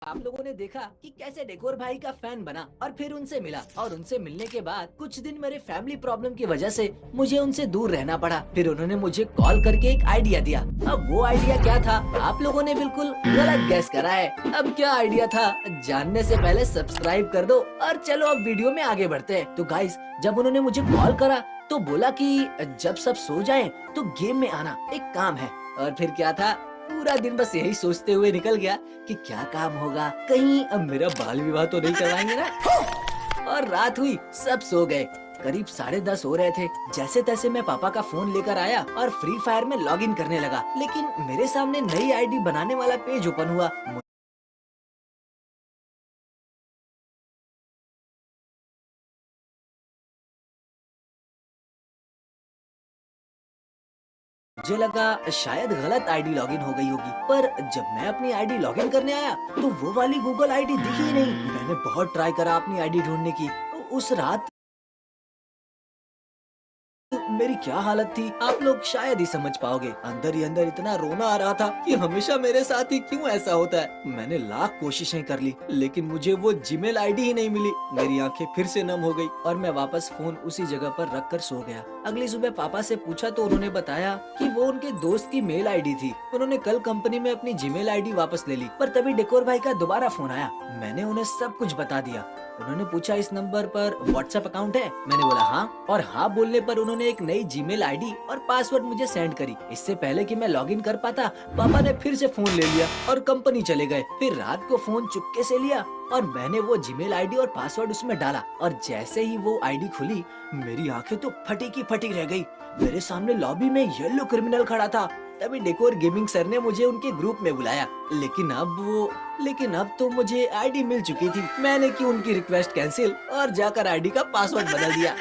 आप लोगों ने देखा कि कैसे डेकोर भाई का फैन बना और फिर उनसे मिला और उनसे मिलने के बाद कुछ दिन मेरे फैमिली प्रॉब्लम की वजह से मुझे उनसे दूर रहना पड़ा। फिर उन्होंने मुझे कॉल करके एक आइडिया दिया। अब वो आइडिया क्या था, आप लोगों ने बिल्कुल गलत गैस करा है। अब क्या आइडिया था, जानने से पहले सब्सक्राइब कर दो और चलो अब वीडियो में आगे बढ़ते हैं। तो गाइस, जब उन्होंने मुझे कॉल करा तो बोला कि जब सब सो जाएं तो गेम में आना, एक काम है। और फिर क्या था, पूरा दिन बस यही सोचते हुए निकल गया कि क्या काम होगा, कहीं अब मेरा बाल विवाह तो नहीं करवाएंगे ना। और रात हुई, सब सो गए। करीब 10:30 हो रहे थे। जैसे तैसे मैं पापा का फोन लेकर आया और फ्री फायर में लॉगिन करने लगा। लेकिन मेरे सामने नई आईडी बनाने वाला पेज ओपन हुआ। मुझे लगा शायद गलत आईडी लॉगिन हो गई होगी, पर जब मैं अपनी आईडी लॉगिन करने आया तो वो वाली गूगल आईडी दिखी ही नहीं। मैंने बहुत ट्राई करा अपनी आईडी ढूंढने की। उस रात मेरी क्या हालत थी, आप लोग शायद ही समझ पाओगे। अंदर ही अंदर इतना रोना आ रहा था कि हमेशा मेरे साथ ही क्यों ऐसा होता है। मैंने लाख कोशिशें कर ली, लेकिन मुझे वो जीमेल आईडी ही नहीं मिली। मेरी आंखें फिर से नम हो गई और मैं वापस फोन उसी जगह पर रखकर सो गया। अगली सुबह पापा से पूछा तो उन्होंने बताया कि वो उनके दोस्त की मेल आईडी थी। उन्होंने कल कंपनी में अपनी जीमेल आईडी वापस ले ली। पर तभी डेकोर भाई का दोबारा फोन आया। मैंने उन्हें सब कुछ बता दिया। उन्होंने पूछा, इस नंबर पर व्हाट्सएप अकाउंट है? मैंने बोला हाँ, और हाँ बोलने पर उन्होंने एक नई जीमेल आईडी और पासवर्ड मुझे सेंड करी। इससे पहले कि मैं लॉगिन कर पाता, पापा ने फिर से फोन ले लिया और कंपनी चले गए। फिर रात को फोन चुपके से लिया और मैंने वो जीमेल आईडी और पासवर्ड उसमें डाला। और जैसे ही वो आईडी खुली, मेरी आंखें तो फटी की फटी रह गई। मेरे सामने लॉबी में येलो क्रिमिनल खड़ा था। तभी डेकोर गेमिंग सर ने मुझे उनके ग्रुप में बुलाया। लेकिन अब तो मुझे आईडी मिल चुकी थी। मैंने की उनकी रिक्वेस्ट कैंसिल और जाकर आईडी का पासवर्ड बदल दिया।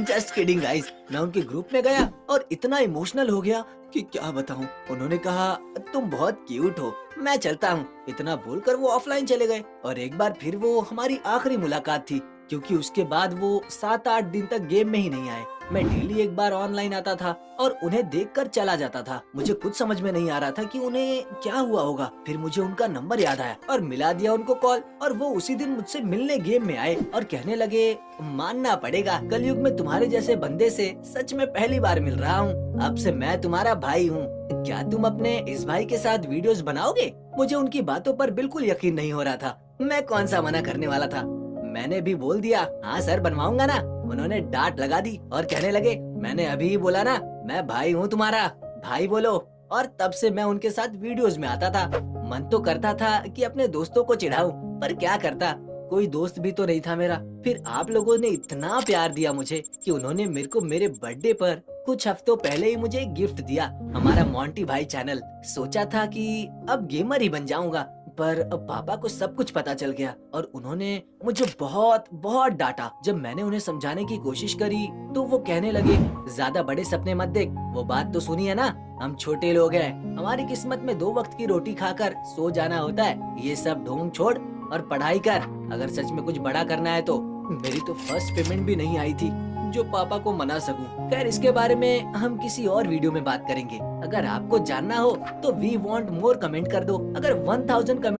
Just kidding guys. मैं उनके ग्रुप में गया और इतना इमोशनल हो गया कि क्या बताऊं। उन्होंने कहा, तुम बहुत क्यूट हो, मैं चलता हूं। इतना बोलकर वो ऑफलाइन चले गए। और एक बार फिर वो हमारी आखिरी मुलाकात थी, क्योंकि उसके बाद वो 7-8 दिन तक गेम में ही नहीं आए। मैं डेली एक बार ऑनलाइन आता था और उन्हें देखकर चला जाता था। मुझे खुद समझ में नहीं आ रहा था कि उन्हें क्या हुआ होगा। फिर मुझे उनका नंबर याद आया और मिला दिया उनको कॉल। और वो उसी दिन मुझसे मिलने गेम में आए और कहने लगे, मानना पड़ेगा, कलयुग में तुम्हारे जैसे बंदे से सच में पहली बार मिल रहा हूँ। अब से मैं तुम्हारा भाई हूँ। क्या तुम अपने इस भाई के साथ वीडियोस बनाओगे? मुझे उनकी बातों पर बिल्कुल यकीन नहीं हो रहा था। मैं कौन सा मना करने वाला था। मैंने भी बोल दिया, हाँ सर, बनवाऊंगा ना। उन्होंने डांट लगा दी और कहने लगे, मैंने अभी ही बोला ना, मैं भाई हूँ तुम्हारा, भाई बोलो। और तब से मैं उनके साथ वीडियोस में आता था। मन तो करता था कि अपने दोस्तों को चिढ़ाऊं, पर क्या करता, कोई दोस्त भी तो नहीं था मेरा। फिर आप लोगों ने इतना प्यार दिया मुझे कि उन्होंने मेरे को मेरे बर्थडे पर कुछ हफ्तों पहले ही मुझे एक गिफ्ट दिया, हमारा मोंटी भाई चैनल। सोचा था कि अब गेमर ही बन जाऊंगा, पर अब पापा को सब कुछ पता चल गया और उन्होंने मुझे बहुत बहुत डांटा। जब मैंने उन्हें समझाने की कोशिश करी तो वो कहने लगे, ज्यादा बड़े सपने मत देख, वो बात तो सुनी है ना, हम छोटे लोग हैं, हमारी किस्मत में 2 वक्त की रोटी खाकर सो जाना होता है। ये सब ढोंग छोड़ और पढ़ाई कर, अगर सच में कुछ बड़ा करना है तो। मेरी तो फर्स्ट पेमेंट भी नहीं आई थी जो पापा को मना सकूं। खैर, इसके बारे में हम किसी और वीडियो में बात करेंगे। अगर आपको जानना हो तो वी वांट मोर कमेंट कर दो। अगर 1000 कमेंट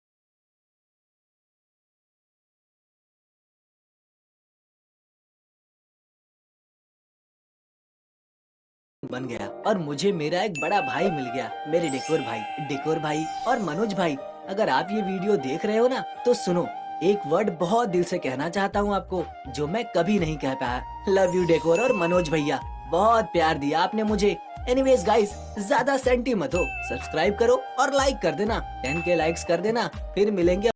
बन गया और मुझे मेरा एक बड़ा भाई मिल गया, मेरे डेकोर भाई और मनोज भाई। अगर आप ये वीडियो देख रहे हो ना तो सुनो, एक वर्ड बहुत दिल से कहना चाहता हूँ आपको, जो मैं कभी नहीं कह पाया। लव यू डेकोर और मनोज भैया, बहुत प्यार दिया आपने मुझे। एनीवेज गाइस, ज्यादा सेंटी मत हो, सब्सक्राइब करो और लाइक कर देना, 10K लाइक्स कर देना। फिर मिलेंगे